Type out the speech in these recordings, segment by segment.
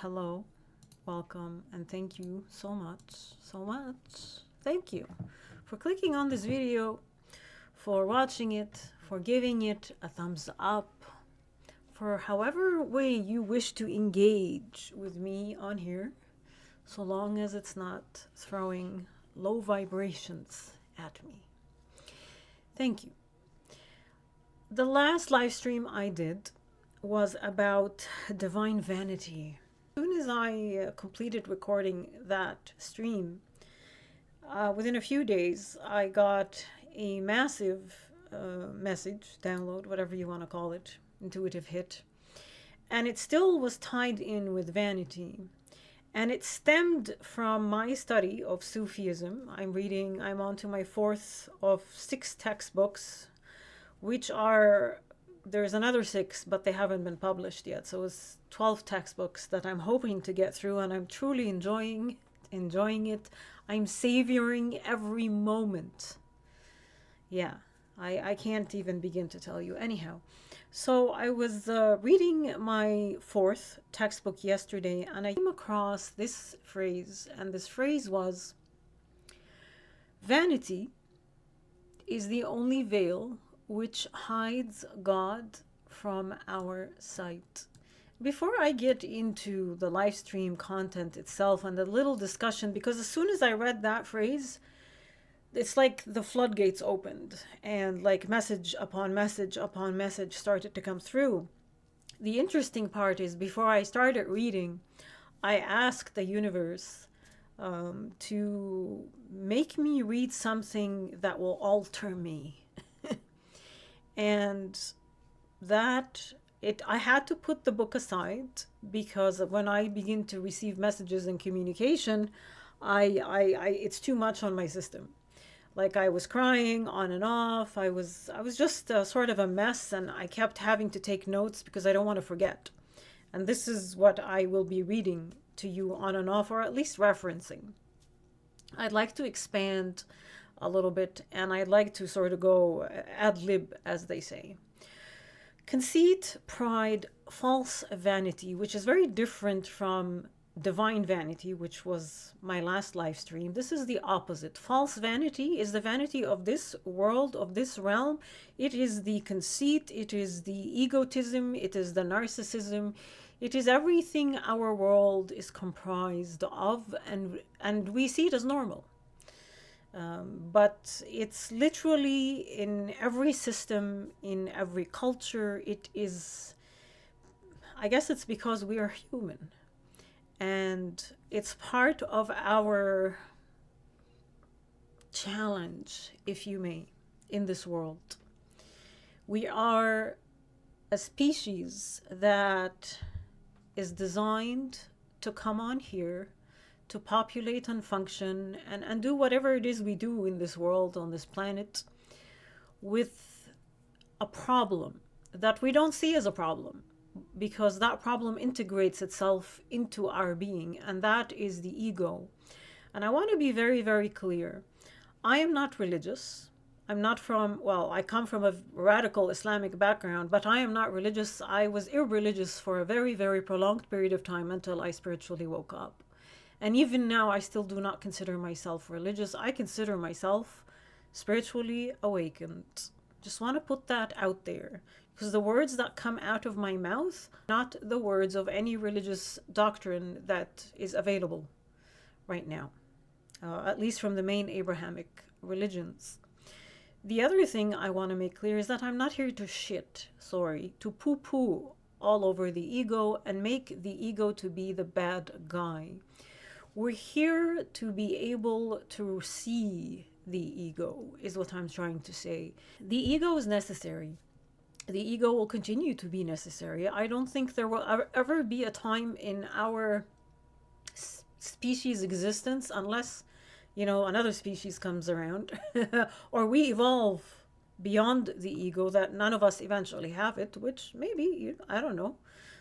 Hello, welcome, and thank you so much. Thank you for clicking on this video, for watching it, for giving it a thumbs up, for however way you wish to engage with me on here, so long as it's not throwing low vibrations at me. Thank you. The last live stream I did was about divine vanity. As soon as I completed recording that stream, within a few days, I got a massive message, download, whatever you want to call it, intuitive hit. And it still was tied in with vanity. And it stemmed from my study of Sufism. I'm on to my fourth of 6 textbooks, which are, there's another 6, but they haven't been published yet. So it's 12 textbooks that I'm hoping to get through, and I'm truly enjoying it. I'm savoring every moment. Yeah, I can't even begin to tell you. Anyhow, so I was reading my 4th textbook yesterday, and I came across this phrase, and this phrase was, vanity is the only veil which hides God from our sight. Before I get into the live stream content itself and the little discussion, because as soon as I read that phrase, it's like the floodgates opened and like message upon message upon message started to come through. The interesting part is, before I started reading, I asked the universe to make me read something that will alter me. And that I had to put the book aside, because when I begin to receive messages and communication, it's too much on my system. Like, I was crying on and off. I was just sort of a mess, and I kept having to take notes because I don't want to forget. And this is what I will be reading to you on and off, or at least referencing. I'd like to expand a little bit, and I'd like to sort of go ad lib, as they say. Conceit, pride, false vanity, which is very different from divine vanity, which was my last live stream. This is the opposite. False vanity is the vanity of this world, of this realm. It is the conceit, it is the egotism, it is the narcissism. It is everything our world is comprised of, and we see it as normal. But it's literally in every system, in every culture. It is, I guess it's because we are human. And it's part of our challenge, if you may, in this world. We are a species that is designed to come on here, to populate and function and do whatever it is we do in this world, on this planet, with a problem that we don't see as a problem, because that problem integrates itself into our being, and that is the ego. And I want to be very, very clear. I am not religious. I'm not from, well, I come from a radical Islamic background, but I am not religious. I was irreligious for a very, very prolonged period of time until I spiritually woke up. And even now, I still do not consider myself religious. I consider myself spiritually awakened. Just want to put that out there, because the words that come out of my mouth, not the words of any religious doctrine that is available right now, at least from the main Abrahamic religions. The other thing I want to make clear is that I'm not here to to poo-poo all over the ego and make the ego to be the bad guy. We're here to be able to see the ego, is what I'm trying to say. The ego is necessary. The ego will continue to be necessary. I don't think there will ever be a time in our species' existence, unless, another species comes around, or we evolve beyond the ego, that none of us eventually have it, which maybe, I don't know.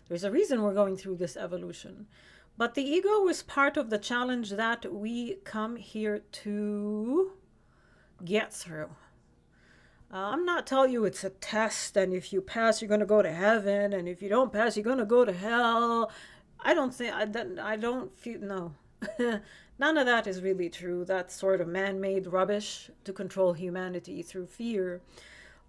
There's a reason we're going through this evolution. But the ego is part of the challenge that we come here to get through. I'm not telling you it's a test, and if you pass, you're going to go to heaven, and if you don't pass, you're going to go to hell. I don't think I don't feel no. None of that is really true. That's sort of man-made rubbish to control humanity through fear.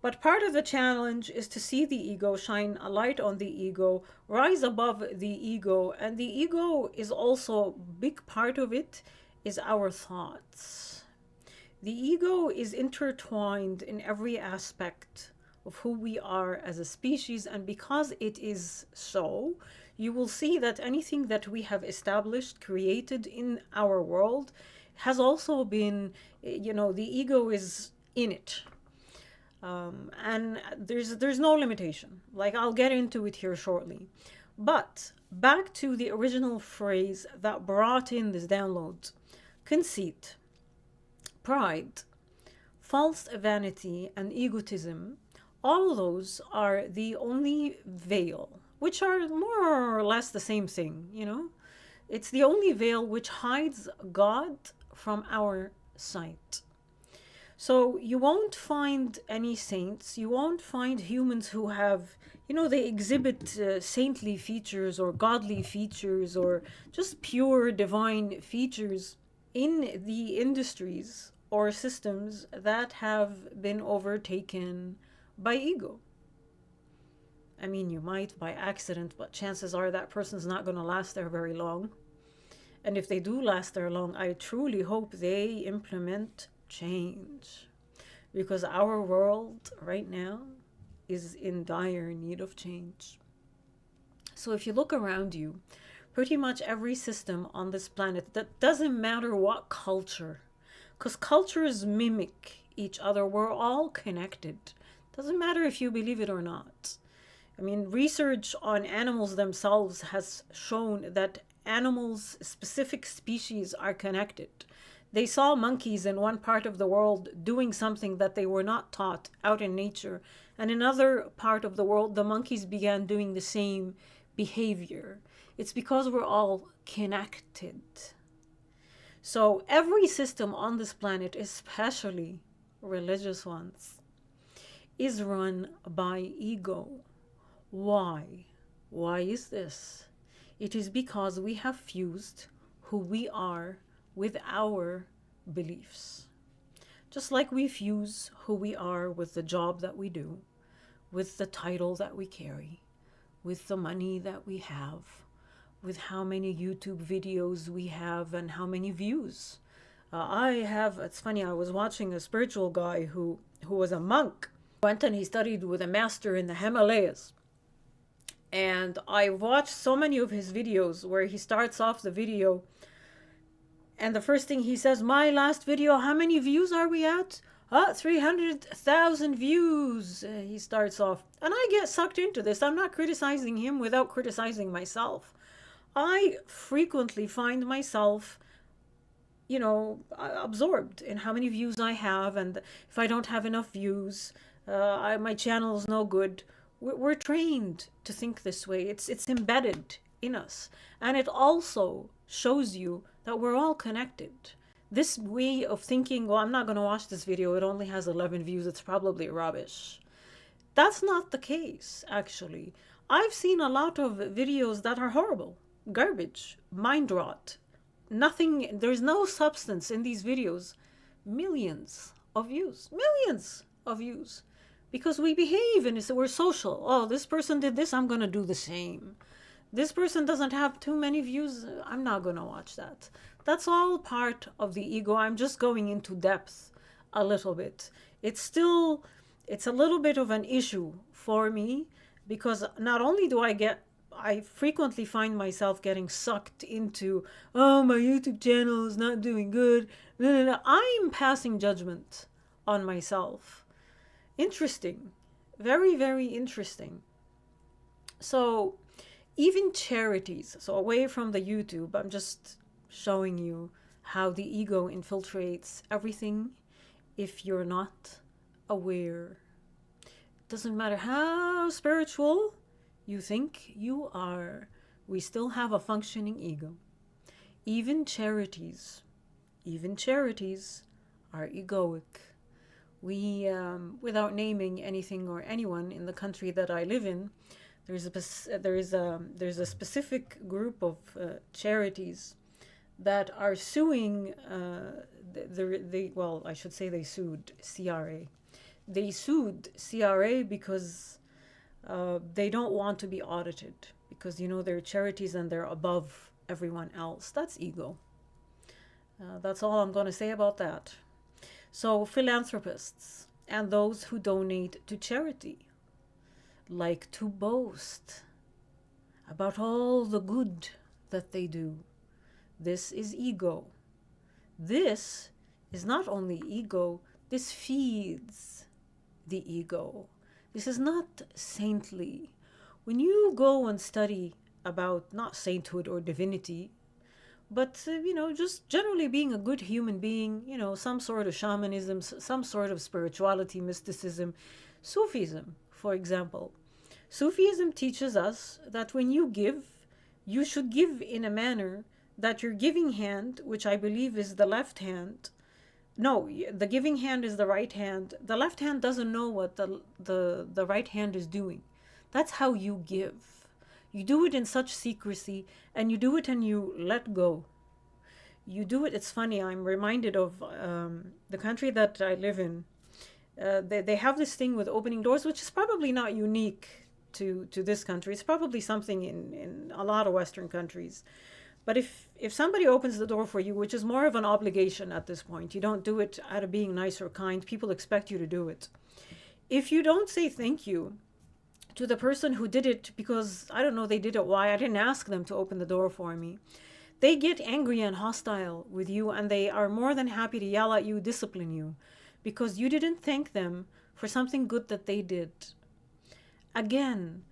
But part of the challenge is to see the ego, shine a light on the ego, rise above the ego, and the ego is also a big part of it is our thoughts. The ego is intertwined in every aspect of who we are as a species, and because it is so, you will see that anything that we have established, created in our world, has also been, the ego is in it. And there's no limitation. Like, I'll get into it here shortly. But back to the original phrase that brought in this download: conceit, pride, false vanity, and egotism. All those are the only veil, which are more or less the same thing, It's the only veil which hides God from our sight. So you won't find any saints. You won't find humans who have, they exhibit saintly features or godly features or just pure divine features in the industries or systems that have been overtaken by ego. I mean, you might by accident, but chances are that person's not going to last there very long. And if they do last there long, I truly hope they implement change, because our world right now is in dire need of change. So if you look around you, pretty much every system on this planet, that doesn't matter what culture, because cultures mimic each other. We're all connected. Doesn't matter if you believe it or not. I mean, research on animals themselves has shown that animals, specific species, are connected. They saw monkeys in one part of the world doing something that they were not taught out in nature. And in another part of the world, the monkeys began doing the same behavior. It's because we're all connected. So every system on this planet, especially religious ones, is run by ego. Why? Why is this? It is because we have fused who we are with our beliefs. Just like we fuse who we are with the job that we do, with the title that we carry, with the money that we have, with how many YouTube videos we have and how many views. It's funny, I was watching a spiritual guy who was a monk, went and he studied with a master in the Himalayas. And I watched so many of his videos where he starts off the video and the first thing he says, my last video, how many views are we at? 300,000 views. He starts off. And I get sucked into this. I'm not criticizing him without criticizing myself. I frequently find myself, absorbed in how many views I have. And if I don't have enough views, my channel is no good. We're trained to think this way. It's embedded in us. And it also shows you that we're all connected. This way of thinking, well, I'm not going to watch this video, it only has 11 views, it's probably rubbish. That's not the case, actually. I've seen a lot of videos that are horrible, garbage, mind rot, nothing, there's no substance in these videos. Millions of views, because we behave and we're social. Oh, this person did this, I'm going to do the same. This person doesn't have too many views, I'm not going to watch that. That's all part of the ego. I'm just going into depth a little bit. It's a little bit of an issue for me, because not only do I frequently find myself getting sucked into, oh, my YouTube channel is not doing good. No. I'm passing judgment on myself. Interesting. Very, very interesting. So even charities, so away from the YouTube, I'm just showing you how the ego infiltrates everything if you're not aware. Doesn't matter how spiritual you think you are, we still have a functioning ego. Even charities are egoic. We, without naming anything or anyone in the country that I live in, There's a specific group of charities that are suing well, I should say they sued CRA. They sued CRA because they don't want to be audited, because they're charities and they're above everyone else. That's ego. That's all I'm going to say about that. So philanthropists and those who donate to charity like to boast about all the good that they do. This is ego. This is not only ego, this feeds the ego. This is not saintly. When you go and study about not sainthood or divinity, but just generally being a good human being, some sort of shamanism, some sort of spirituality, mysticism, Sufism, for example. Sufism teaches us that when you give, you should give in a manner that your giving hand, which I believe is the left hand, no, the giving hand is the right hand. The left hand doesn't know what the right hand is doing. That's how you give. You do it in such secrecy, and you do it and you let go. You do it. It's funny. I'm reminded of the country that I live in. They have this thing with opening doors, which is probably not unique to this country. It's probably something in a lot of Western countries. But if somebody opens the door for you, which is more of an obligation at this point, you don't do it out of being nice or kind. People expect you to do it. If you don't say thank you to the person who did it because, I don't know, they did it why, I didn't ask them to open the door for me, they get angry and hostile with you, and they are more than happy to yell at you, discipline you, because you didn't thank them for something good that they did. Again,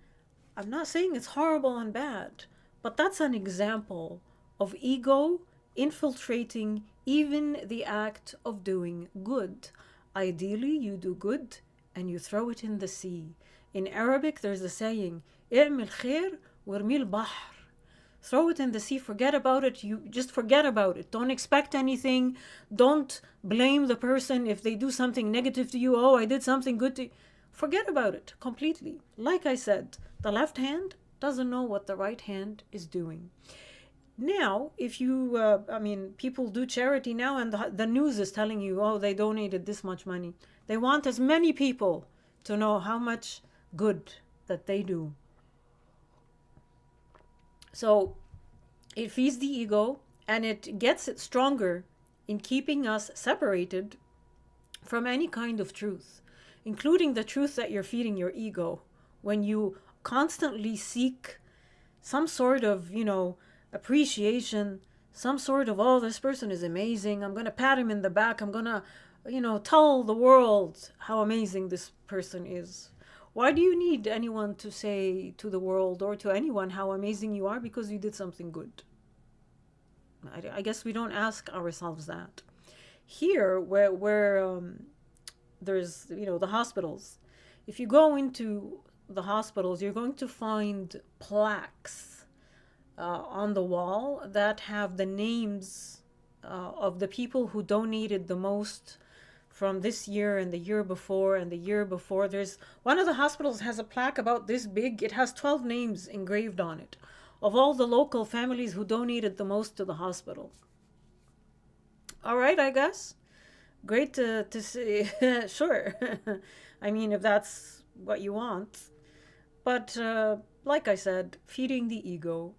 I'm not saying it's horrible and bad, but that's an example of ego infiltrating even the act of doing good. Ideally, you do good and you throw it in the sea. In Arabic, there's a saying, اعمل خير وارمي البحر. Throw it in the sea, forget about it. You just forget about it. Don't expect anything. Don't blame the person if they do something negative to you. Oh, I did something good to you. Forget about it completely. Like I said, the left hand doesn't know what the right hand is doing. Now, if you, people do charity now, and the news is telling you, oh, they donated this much money. They want as many people to know how much good that they do. So it feeds the ego, and it gets it stronger in keeping us separated from any kind of truth, including the truth that you're feeding your ego when you constantly seek some sort of, appreciation, some sort of, oh, this person is amazing. I'm going to pat him in the back. I'm going to, tell the world how amazing this person is. Why do you need anyone to say to the world or to anyone how amazing you are because you did something good? I guess we don't ask ourselves that. Here, where there's, the hospitals, if you go into the hospitals, you're going to find plaques on the wall that have the names of the people who donated the most from this year and the year before and the year before. There's one of the hospitals has a plaque about this big. It has 12 names engraved on it of all the local families who donated the most to the hospital. All right, I guess. Great to see. Sure. I mean, if that's what you want. But like I said, feeding the ego.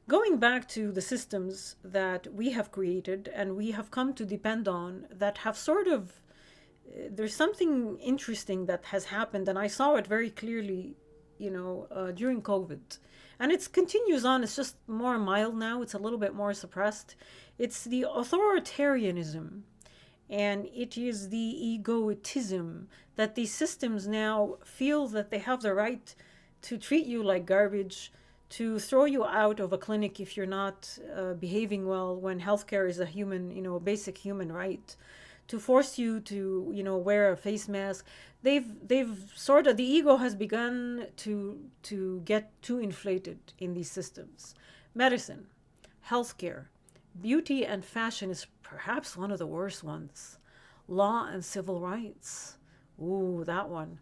Going back to the systems that we have created and we have come to depend on that have sort of, there's something interesting that has happened, and I saw it very clearly, during COVID. And it continues on, it's just more mild now, it's a little bit more suppressed. It's the authoritarianism, and it is the egotism that these systems now feel that they have the right to treat you like garbage, to throw you out of a clinic if you're not behaving well when healthcare is a human, basic human right, to force you to, wear a face mask. They've sort of, the ego has begun to get too inflated in these systems. Medicine, healthcare, beauty and fashion is perhaps one of the worst ones. Law and civil rights. Ooh, that one.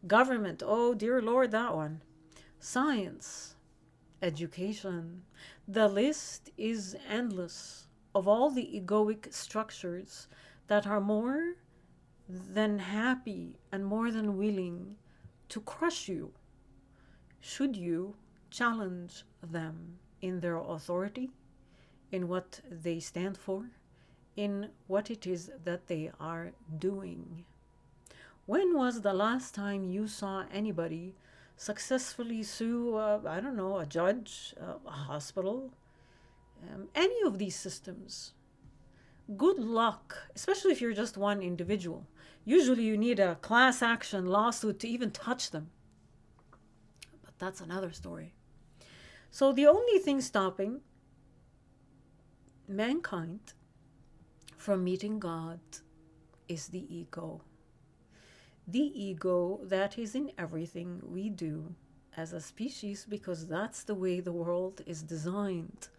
Government, oh dear Lord, that one. science, education. The list is endless of all the egoic structures that are more than happy and more than willing to crush you should you challenge them in their authority, in what they stand for, in what it is that they are doing. When was the last time you saw anybody successfully sue, I don't know, a judge, a hospital, any of these systems? Good luck, especially if you're just one individual. Usually you need a class action lawsuit to even touch them. But that's another story. So the only thing stopping mankind from meeting God is the ego. The ego that is in everything we do as a species, because that's the way the world is designed.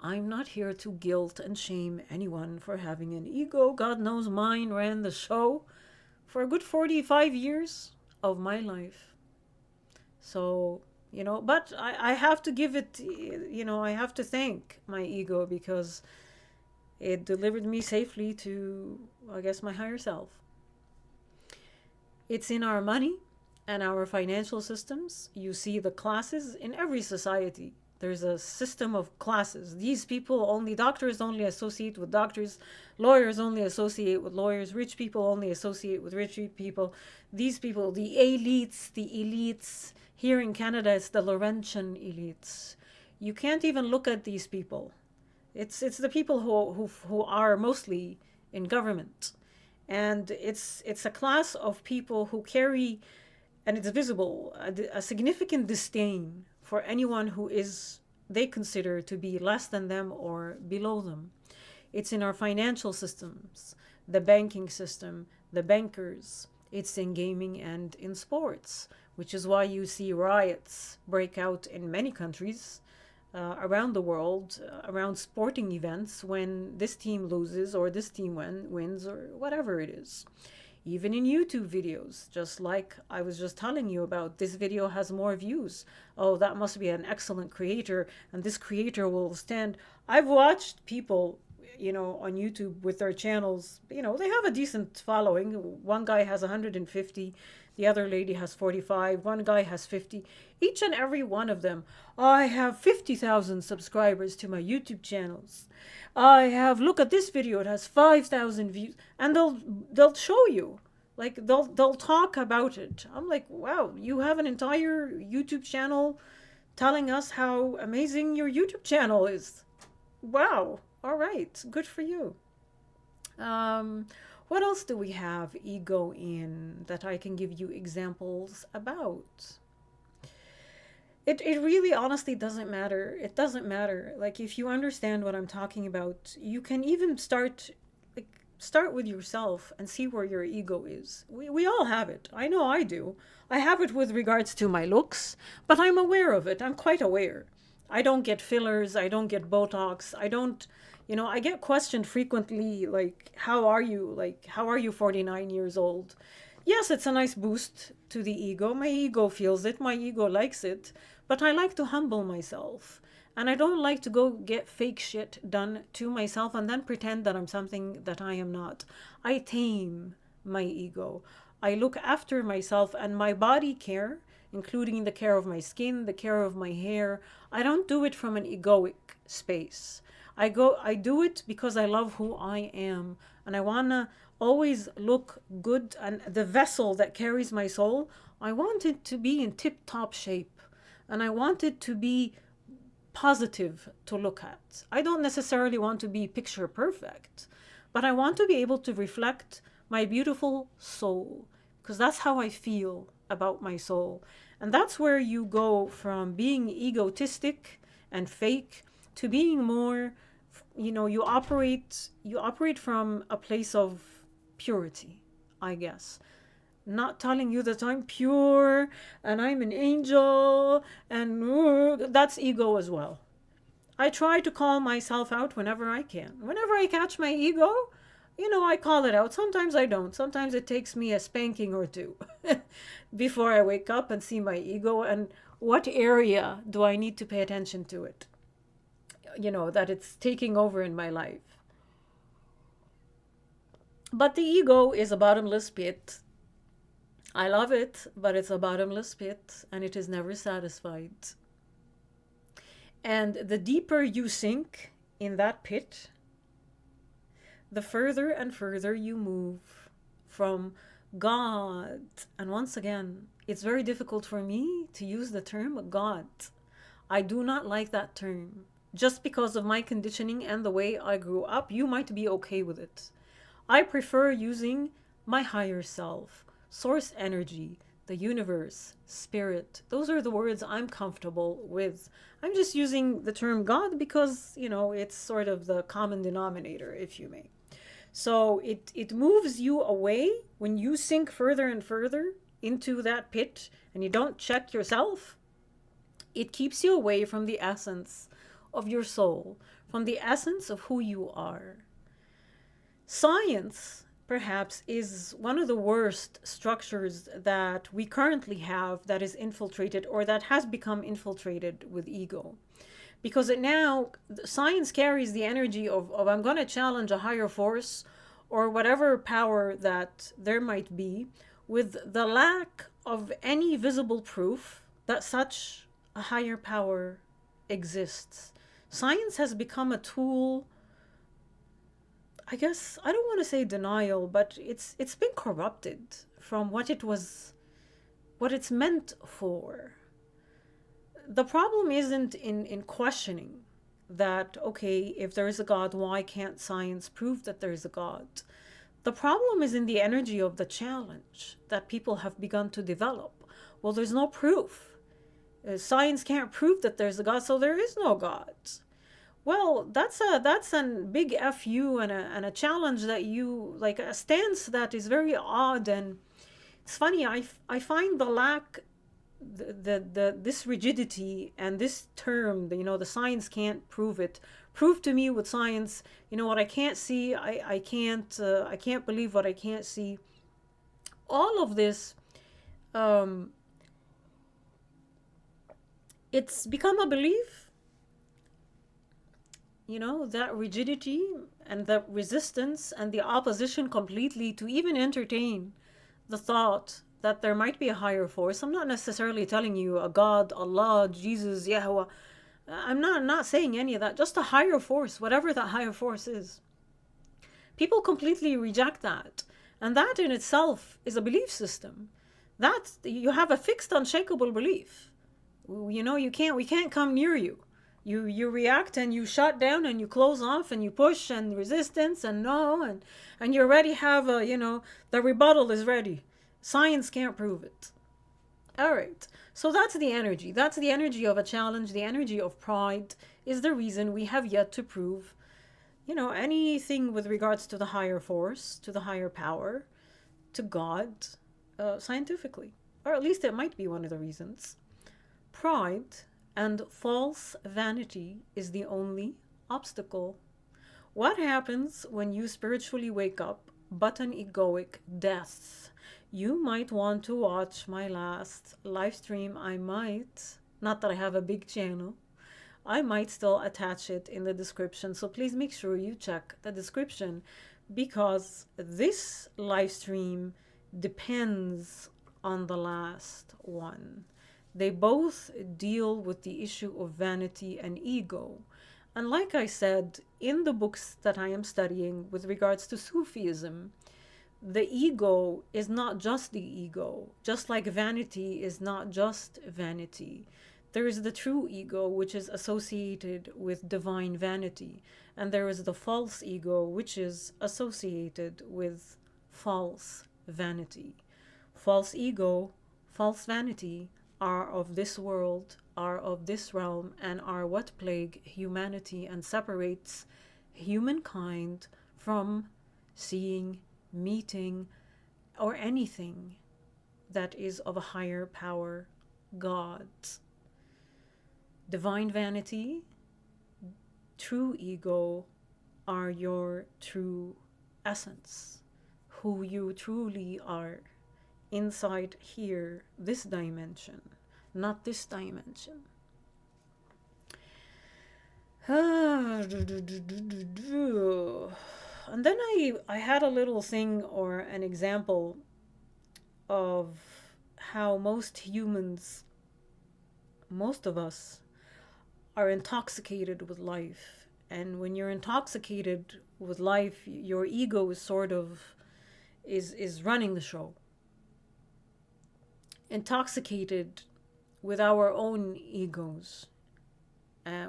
I'm not here to guilt and shame anyone for having an ego. God knows mine ran the show for a good 45 years of my life. So, but I have to give it, I have to thank my ego because it delivered me safely to, I guess, my higher self. It's in our money and our financial systems. You see the classes in every society. There's a system of classes. These people only, doctors only associate with doctors, lawyers only associate with lawyers, rich people only associate with rich people. These people, the elites, here in Canada, it's the Laurentian elites. You can't even look at these people. It's the people who are mostly in government. And it's a class of people who carry, and it's visible, a significant disdain for anyone who is they consider to be less than them or below them. It's in our financial systems, the banking system, the bankers. It's in gaming and in sports, which is why you see riots break out in many countries around the world, around sporting events when this team loses or this team wins or whatever it is. Even in YouTube videos, just like I was just telling you about, this video has more views. Oh, that must be an excellent creator, and this creator will stand. I've watched people, on YouTube with their channels, they have a decent following. One guy has 150, the other lady has 45, one guy has 50. Each and every one of them, I have 50,000 subscribers to my YouTube channels. I have, look at this video, it has 5,000 views, and they'll show you, like they'll talk about it. I'm like, wow, you have an entire YouTube channel telling us how amazing your YouTube channel is. Wow, all right, good for you. What else do we have ego in that I can give you examples about? It really honestly doesn't matter. It doesn't matter. Like, if you understand what I'm talking about, you can even start with yourself and see where your ego is. We all have it. I know I do. I have it with regards to my looks, but I'm aware of it. I'm quite aware. I don't get fillers. I don't get Botox. I don't, I get questioned frequently, like, how are you? Like, how are you 49 years old? Yes, it's a nice boost to the ego. My ego feels it. My ego likes it. But I like to humble myself. And I don't like to go get fake shit done to myself and then pretend that I'm something that I am not. I tame my ego. I look after myself and my body care, including the care of my skin, the care of my hair. I don't do it from an egoic space. I do it because I love who I am. And I want to always look good. And the vessel that carries my soul, I want it to be in tip-top shape. And I want it to be positive to look at. I don't necessarily want to be picture perfect, but I want to be able to reflect my beautiful soul, because that's how I feel about my soul. And that's where you go from being egotistic and fake to being more, you operate from a place of purity, I guess. Not telling you that I'm pure and I'm an angel, and that's ego as well. I try to call myself out whenever I can. Whenever I catch my ego, I call it out. Sometimes I don't. Sometimes it takes me a spanking or two before I wake up and see my ego. And What area do I need to pay attention to it? That it's taking over in my life. But the ego is a bottomless pit. I love it, but it's a bottomless pit and it is never satisfied. And the deeper you sink in that pit, the further and further you move from God. And once again, it's very difficult for me to use the term God. I do not like that term. Just because of my conditioning and the way I grew up, you might be okay with it. I prefer using my higher self, source energy, the universe, spirit. Those are the words I'm comfortable with. I'm just using the term God because, it's sort of the common denominator, if you may. So it moves you away when you sink further and further into that pit and you don't check yourself. It keeps you away from the essence of your soul, from the essence of who you are. Science, perhaps, is one of the worst structures that we currently have that is infiltrated or that has become infiltrated with ego. Because science carries the energy of I'm going to challenge a higher force or whatever power that there might be, with the lack of any visible proof that such a higher power exists. Science has become a tool, I guess, I don't want to say denial, but it's been corrupted from what it's meant for. The problem isn't in questioning that, okay, if there is a God, why can't science prove that there is a God? The problem is in the energy of the challenge that people have begun to develop. Well, there's no proof. Science can't prove that there's a God, so there is no God. Well, that's a big FU and a challenge that you, like a stance that is very odd. And it's funny, I find the lack, this rigidity and this term, the science can't prove it. Prove to me with science, what I can't see, I can't believe what I can't see. All of this, it's become a belief, that rigidity and the resistance and the opposition completely to even entertain the thought that there might be a higher force. I'm not necessarily telling you a God, Allah, Jesus, Yahweh. I'm not saying any of that. Just a higher force, whatever that higher force is. People completely reject that. And that in itself is a belief system. That you have a fixed, unshakable belief. We can't come near you. You react and you shut down and you close off and you push and resistance and no, and you already have the rebuttal is ready. Science can't prove it. All right. So that's the energy. That's the energy of a challenge. The energy of pride is the reason we have yet to prove, anything with regards to the higher force, to the higher power, to God, scientifically. Or at least it might be one of the reasons. Pride and false vanity is the only obstacle. What happens when you spiritually wake up but an egoic death? You might want to watch my last live stream. Not that I have a big channel. I might still attach it in the description. So please make sure you check the description because this live stream depends on the last one. They both deal with the issue of vanity and ego. And like I said, in the books that I am studying with regards to Sufism, the ego is not just the ego, just like vanity is not just vanity. There is the true ego, which is associated with divine vanity, and there is the false ego, which is associated with false vanity. False ego, false vanity are of this world, are of this realm, and are what plague humanity and separates humankind from seeing, meeting, or anything that is of a higher power, God. Divine vanity, true ego are your true essence, who you truly are inside here, this dimension, not this dimension. And then I had a little thing or an example of how most humans, most of us, are intoxicated with life. And when you're intoxicated with life, your ego is sort of is running the show. Intoxicated with our own egos,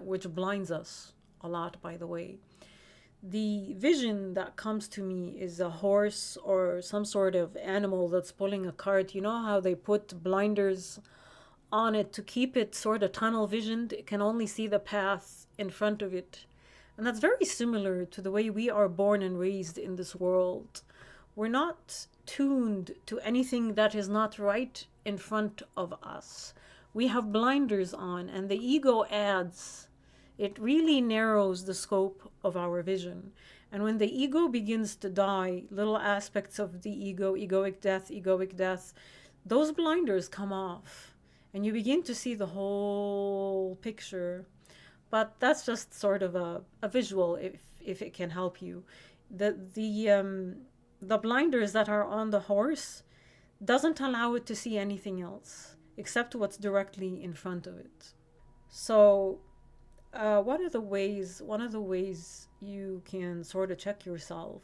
which blinds us a lot, by the way. The vision that comes to me is a horse or some sort of animal that's pulling a cart. You know how they put blinders on it to keep it sort of tunnel visioned? It can only see the path in front of it. And that's very similar to the way we are born and raised in this world. We're not tuned to anything that is not right in front of us. We have blinders on, and the ego adds. It really narrows the scope of our vision. And when the ego begins to die, little aspects of the ego, egoic death, those blinders come off. And you begin to see the whole picture. But that's just sort of a visual, if it can help you. The blinders that are on the horse doesn't allow it to see anything else except what's directly in front of it. So one of the ways you can sort of check yourself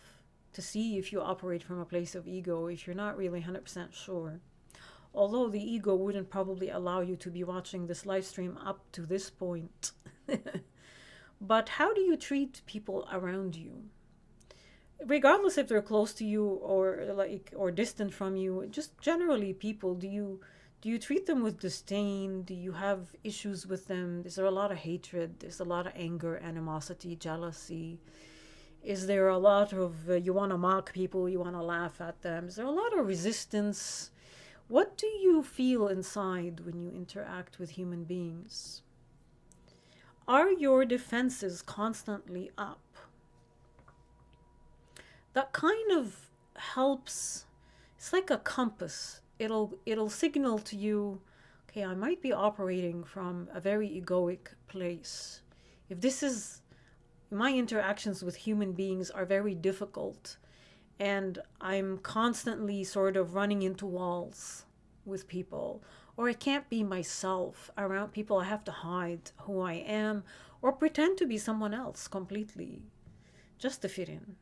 to see if you operate from a place of ego, if you're not really 100% sure, although the ego wouldn't probably allow you to be watching this live stream up to this point. But how do you treat people around you? Regardless if they're close to you or distant from you, just generally people, do you treat them with disdain? Do you have issues with them? Is there a lot of hatred? There's a lot of anger, animosity, jealousy? Is there a lot of you want to mock people, you want to laugh at them? Is there a lot of resistance? What do you feel inside when you interact with human beings? Are your defenses constantly up? That kind of helps. It's like a compass. It'll signal to you, okay, I might be operating from a very egoic place. If this is, my interactions with human beings are very difficult, and I'm constantly sort of running into walls with people, or I can't be myself around people. I have to hide who I am or pretend to be someone else completely just to fit in.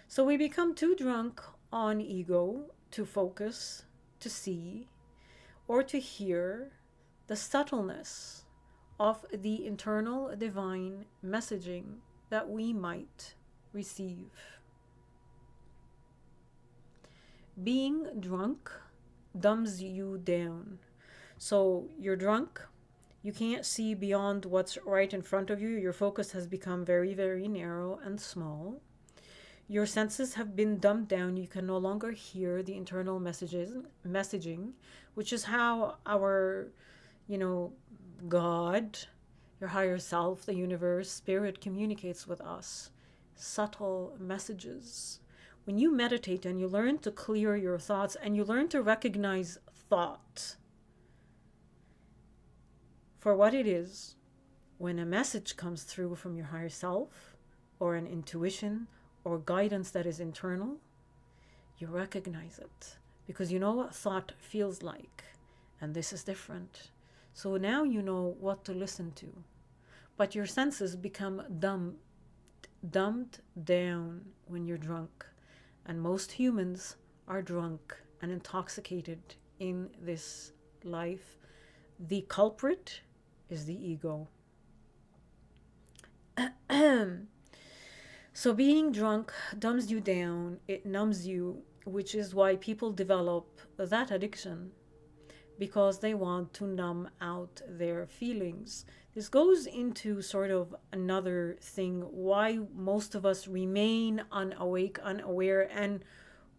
So we become too drunk on ego to focus, to see, or to hear the subtleness of the internal divine messaging that we might receive. Being drunk dumbs you down. So you're drunk, you can't see beyond what's right in front of you. Your focus has become very, very narrow and small. Your senses have been dumbed down. You can no longer hear the internal messaging, which is how our, God, your higher self, the universe, spirit communicates with us. Subtle messages. When you meditate and you learn to clear your thoughts and you learn to recognize thought for what it is, when a message comes through from your higher self or an intuition or guidance that is internal, you recognize it because you know what thought feels like, and this is different. So now you know what to listen to, but your senses become dumbed down when you're drunk, and most humans are drunk and intoxicated in this life. The culprit is the ego. So being drunk dumbs you down, it numbs you, which is why people develop that addiction, because they want to numb out their feelings. This goes into sort of another thing, why most of us remain unawake, unaware, and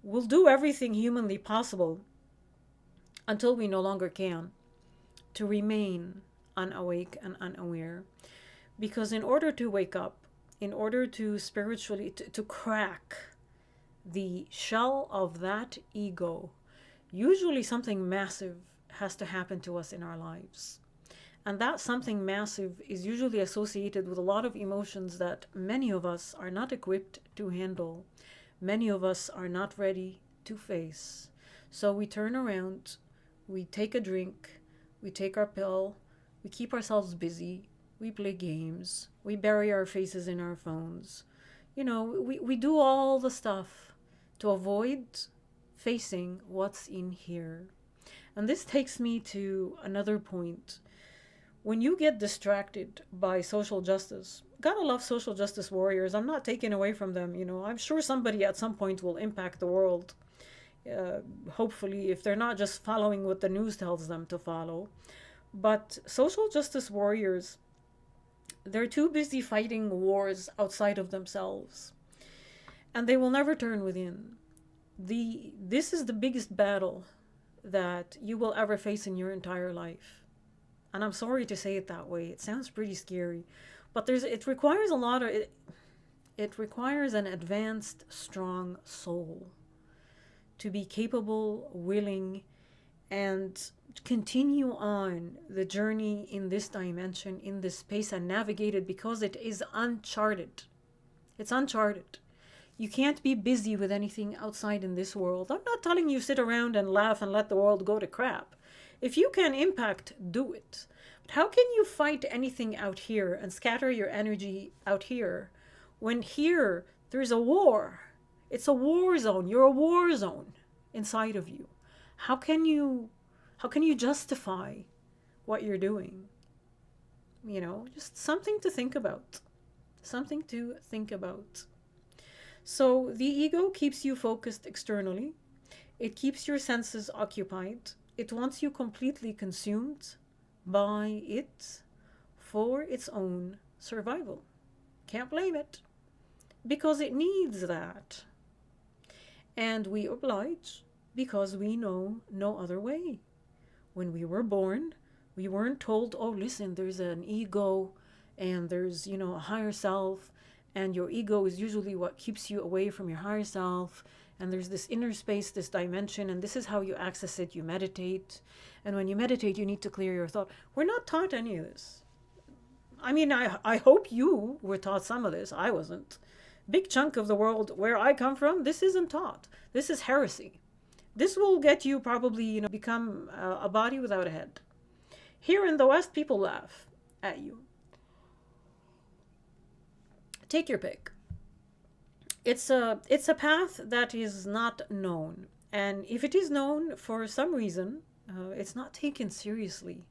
will do everything humanly possible until we no longer can to remain unawake and unaware. Because in order to wake up, in order to spiritually, to crack the shell of that ego, usually something massive has to happen to us in our lives. And that something massive is usually associated with a lot of emotions that many of us are not equipped to handle. Many of us are not ready to face. So we turn around, we take a drink, we take our pill, we keep ourselves busy, we play games, we bury our faces in our phones. We do all the stuff to avoid facing what's in here. And this takes me to another point. When you get distracted by social justice, gotta love social justice warriors. I'm not taking away from them. I'm sure somebody at some point will impact the world. Hopefully, if they're not just following what the news tells them to follow. But social justice warriors, they're too busy fighting wars outside of themselves. And they will never turn within. This is the biggest battle that you will ever face in your entire life. And I'm sorry to say it that way. It sounds pretty scary. But it requires it requires an advanced, strong soul to be capable, willing, and continue on the journey in this dimension, in this space, and navigate it, because it is uncharted. It's uncharted. You can't be busy with anything outside in this world. I'm not telling you sit around and laugh and let the world go to crap. If you can impact, do it. But how can you fight anything out here and scatter your energy out here when here there's a war? It's a war zone. You're a war zone inside of you. How can you justify what you're doing? Just something to think about. Something to think about. So the ego keeps you focused externally. It keeps your senses occupied. It wants you completely consumed by it for its own survival. Can't blame it, because it needs that. And we oblige because we know no other way. When we were born, we weren't told, oh, listen, there's an ego and there's, a higher self, and your ego is usually what keeps you away from your higher self. And there's this inner space, this dimension, and this is how you access it. You meditate. And when you meditate, you need to clear your thought. We're not taught any of this. I mean, I hope you were taught some of this. I wasn't. Big chunk of the world where I come from, this isn't taught. This is heresy. This will get you probably, become a body without a head. Here in the West, people laugh at you. Take your pick. It's a path that is not known. And if it is known for some reason, it's not taken seriously.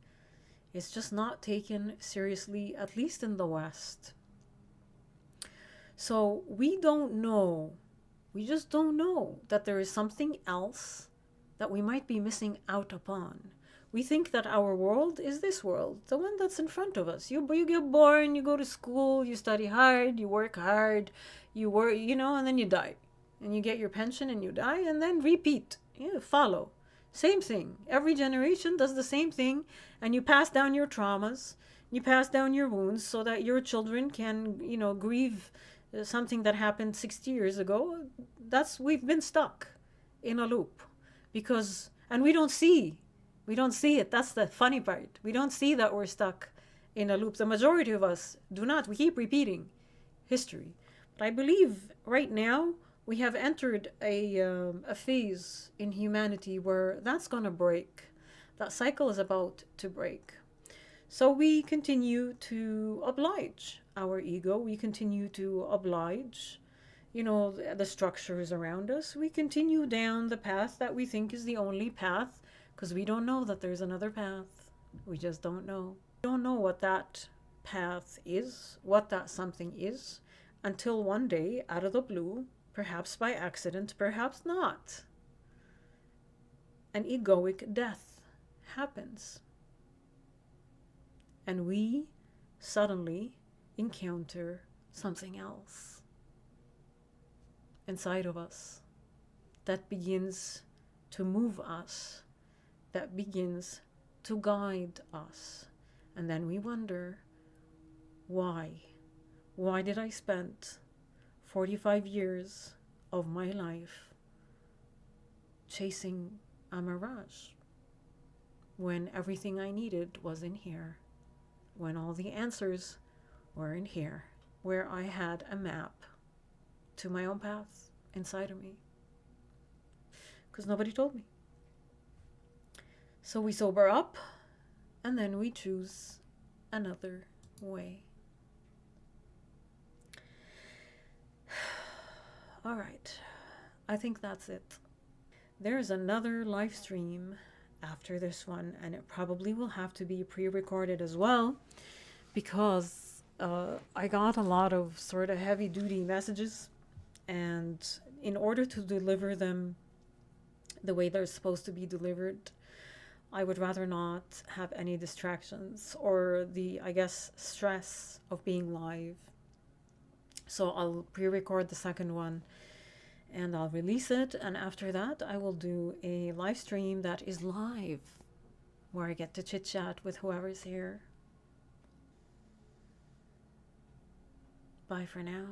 It's just not taken seriously, at least in the West. So we don't know. We just don't know that there is something else that we might be missing out upon. We think that our world is this world, the one that's in front of us. You get born, you go to school, you study hard, you work hard, you work, and then you die. And you get your pension and you die, and then repeat. Follow. Same thing. Every generation does the same thing, and you pass down your traumas, you pass down your wounds so that your children can, grieve something that happened 60 years ago. We've been stuck in a loop and we don't see it. That's the funny part. We don't see that we're stuck in a loop. The majority of us do not. We keep repeating history. But I believe right now we have entered a phase in humanity where that's going to break. That cycle is about to break. So we continue to oblige our ego. We continue to oblige, the structures around us. We continue down the path that we think is the only path, because we don't know that there's another path. We just don't know. We don't know what that path is, what that something is, until one day, out of the blue, perhaps by accident, perhaps not, an egoic death happens. And we suddenly encounter something else inside of us that begins to move us, that begins to guide us. And then we wonder, why? Why did I spend 45 years of my life chasing a mirage? when everything I needed was in here, when all the answers were in here, where I had a map to my own path inside of me. Because nobody told me. So we sober up, and then we choose another way. All right, I think that's it. There's another live stream after this one, and it probably will have to be pre-recorded as well, because I got a lot of sort of heavy-duty messages, and in order to deliver them the way they're supposed to be delivered, I would rather not have any distractions or the, I guess, stress of being live. So I'll pre-record the second one and I'll release it, and after that I will do a live stream that is live, where I get to chit chat with whoever's here. Bye for now.